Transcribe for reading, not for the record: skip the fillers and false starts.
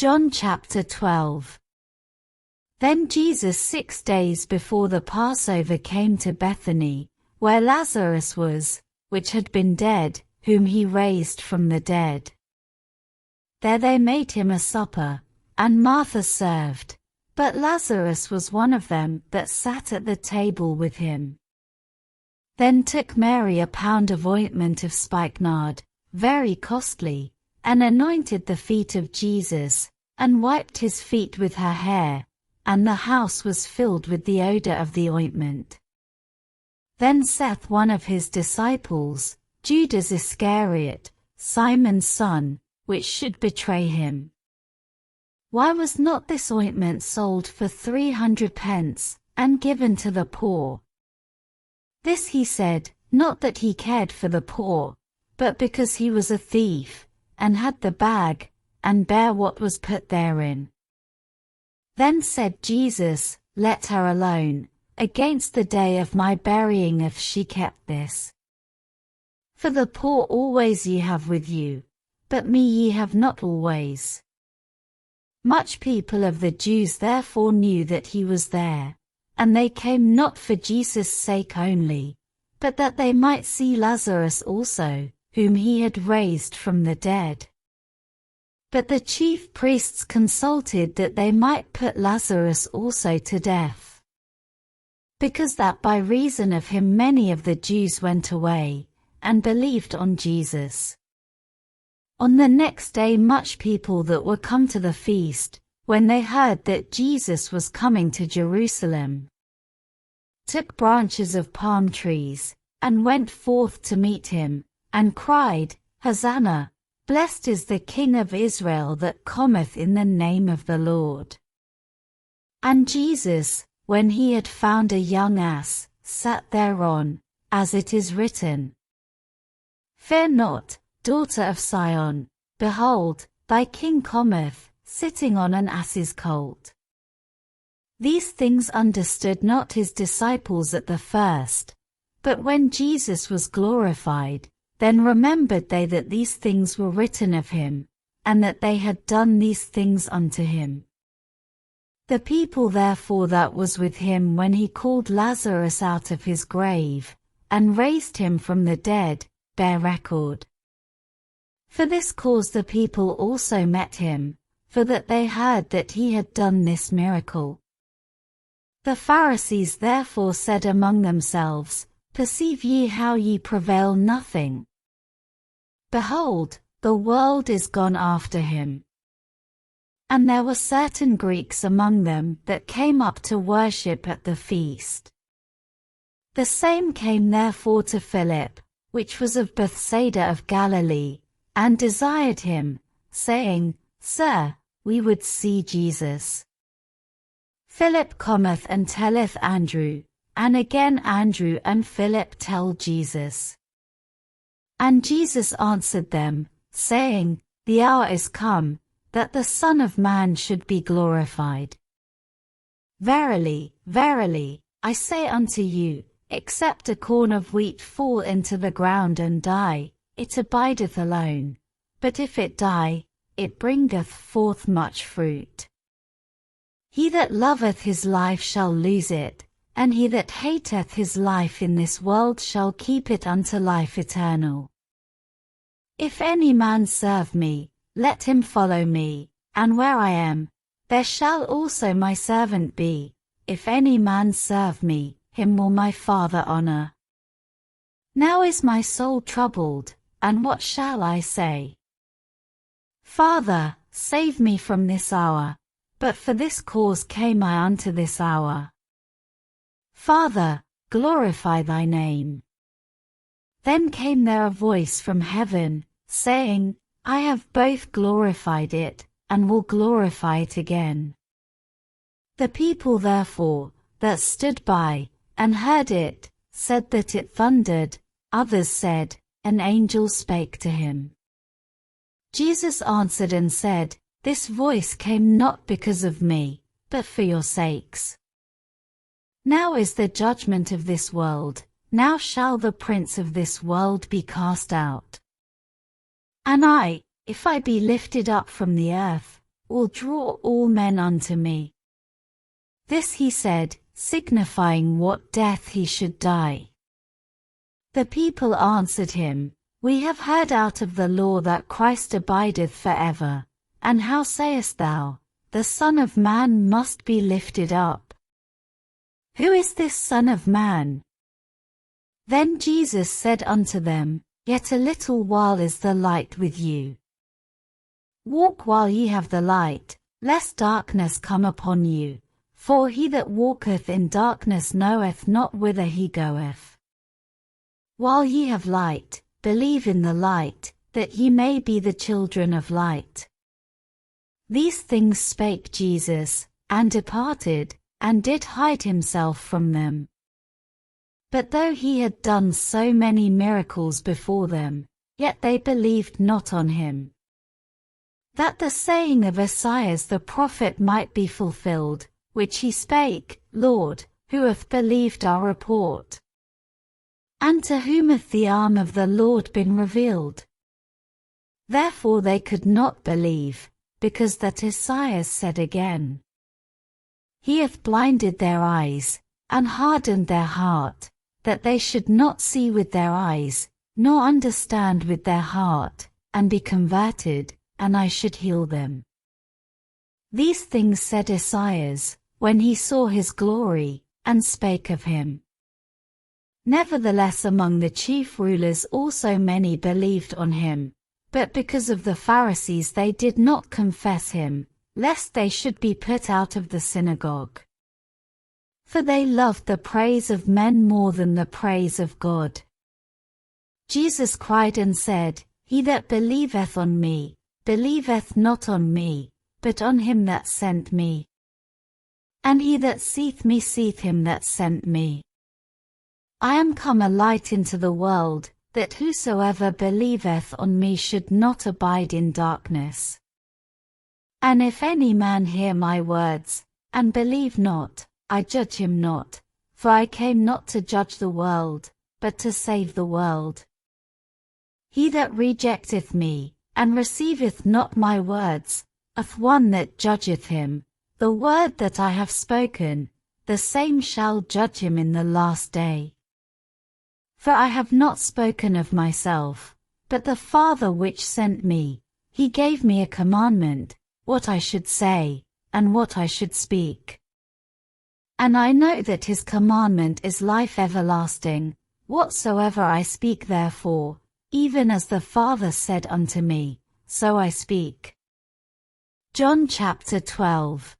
John chapter 12. Then Jesus 6 days before the Passover came to Bethany, where Lazarus was, which had been dead, whom he raised from the dead. There they made him a supper, and Martha served, but Lazarus was one of them that sat at the table with him. Then took Mary a pound of ointment of spikenard, very costly, and anointed the feet of Jesus, and wiped his feet with her hair, and the house was filled with the odor of the ointment. Then saith one of his disciples, Judas Iscariot, Simon's son, which should betray him, why was not this ointment sold for 300 pence, and given to the poor? This he said, not that he cared for the poor, but because he was a thief, and had the bag, and bare what was put therein. Then said Jesus, Let her alone, against the day of my burying if she kept this. For the poor always ye have with you, but me ye have not always. Much people of the Jews therefore knew that he was there, and they came not for Jesus' sake only, but that they might see Lazarus also, whom he had raised from the dead. But the chief priests consulted that they might put Lazarus also to death, because that by reason of him many of the Jews went away, and believed on Jesus. On the next day much people that were come to the feast, when they heard that Jesus was coming to Jerusalem, took branches of palm trees, and went forth to meet him, and cried, Hosanna, blessed is the King of Israel that cometh in the name of the Lord. And Jesus, when he had found a young ass, sat thereon, as it is written, Fear not, daughter of Sion, behold, thy king cometh, sitting on an ass's colt. These things understood not his disciples at the first, but when Jesus was glorified, then remembered they that these things were written of him, and that they had done these things unto him. The people therefore that was with him when he called Lazarus out of his grave, and raised him from the dead, bear record. For this cause the people also met him, for that they heard that he had done this miracle. The Pharisees therefore said among themselves, Perceive ye how ye prevail nothing? Behold, the world is gone after him. And there were certain Greeks among them that came up to worship at the feast. The same came therefore to Philip, which was of Bethsaida of Galilee, and desired him, saying, Sir, we would see Jesus. Philip cometh and telleth Andrew, and again Andrew and Philip tell Jesus. And Jesus answered them, saying, The hour is come, that the Son of Man should be glorified. Verily, verily, I say unto you, except a corn of wheat fall into the ground and die, it abideth alone, but if it die, it bringeth forth much fruit. He that loveth his life shall lose it, and he that hateth his life in this world shall keep it unto life eternal. If any man serve me, let him follow me, and where I am, there shall also my servant be. If any man serve me, him will my Father honor. Now is my soul troubled, and what shall I say? Father, save me from this hour, but for this cause came I unto this hour. Father, glorify thy name. Then came there a voice from heaven, saying, I have both glorified it, and will glorify it again. The people therefore, that stood by, and heard it, said that it thundered, others said, an angel spake to him. Jesus answered and said, This voice came not because of me, but for your sakes. Now is the judgment of this world, now shall the prince of this world be cast out. And I, if I be lifted up from the earth, will draw all men unto me. This he said, signifying what death he should die. The people answered him, We have heard out of the law that Christ abideth forever. And how sayest thou, the Son of Man must be lifted up? Who is this Son of Man? Then Jesus said unto them, Yet a little while is the light with you. Walk while ye have the light, lest darkness come upon you. For he that walketh in darkness knoweth not whither he goeth. While ye have light, believe in the light, that ye may be the children of light. These things spake Jesus, and departed, and did hide himself from them. But though he had done so many miracles before them, yet they believed not on him. That the saying of Esaias the prophet might be fulfilled, which he spake, Lord, who hath believed our report? And to whom hath the arm of the Lord been revealed? Therefore they could not believe, because that Esaias said again, He hath blinded their eyes, and hardened their heart, that they should not see with their eyes, nor understand with their heart, and be converted, and I should heal them. These things said Esaias, when he saw his glory, and spake of him. Nevertheless among the chief rulers also many believed on him, but because of the Pharisees they did not confess him, lest they should be put out of the synagogue. For they loved the praise of men more than the praise of God. Jesus cried and said, He that believeth on me, believeth not on me, but on him that sent me. And he that seeth me seeth him that sent me. I am come a light into the world, that whosoever believeth on me should not abide in darkness. And if any man hear my words, and believe not, I judge him not, for I came not to judge the world, but to save the world. He that rejecteth me, and receiveth not my words, hath one that judgeth him. The word that I have spoken, the same shall judge him in the last day. For I have not spoken of myself, but the Father which sent me, he gave me a commandment, what I should say, and what I should speak. And I know that his commandment is life everlasting. Whatsoever I speak therefore, even as the Father said unto me, so I speak. John chapter 12.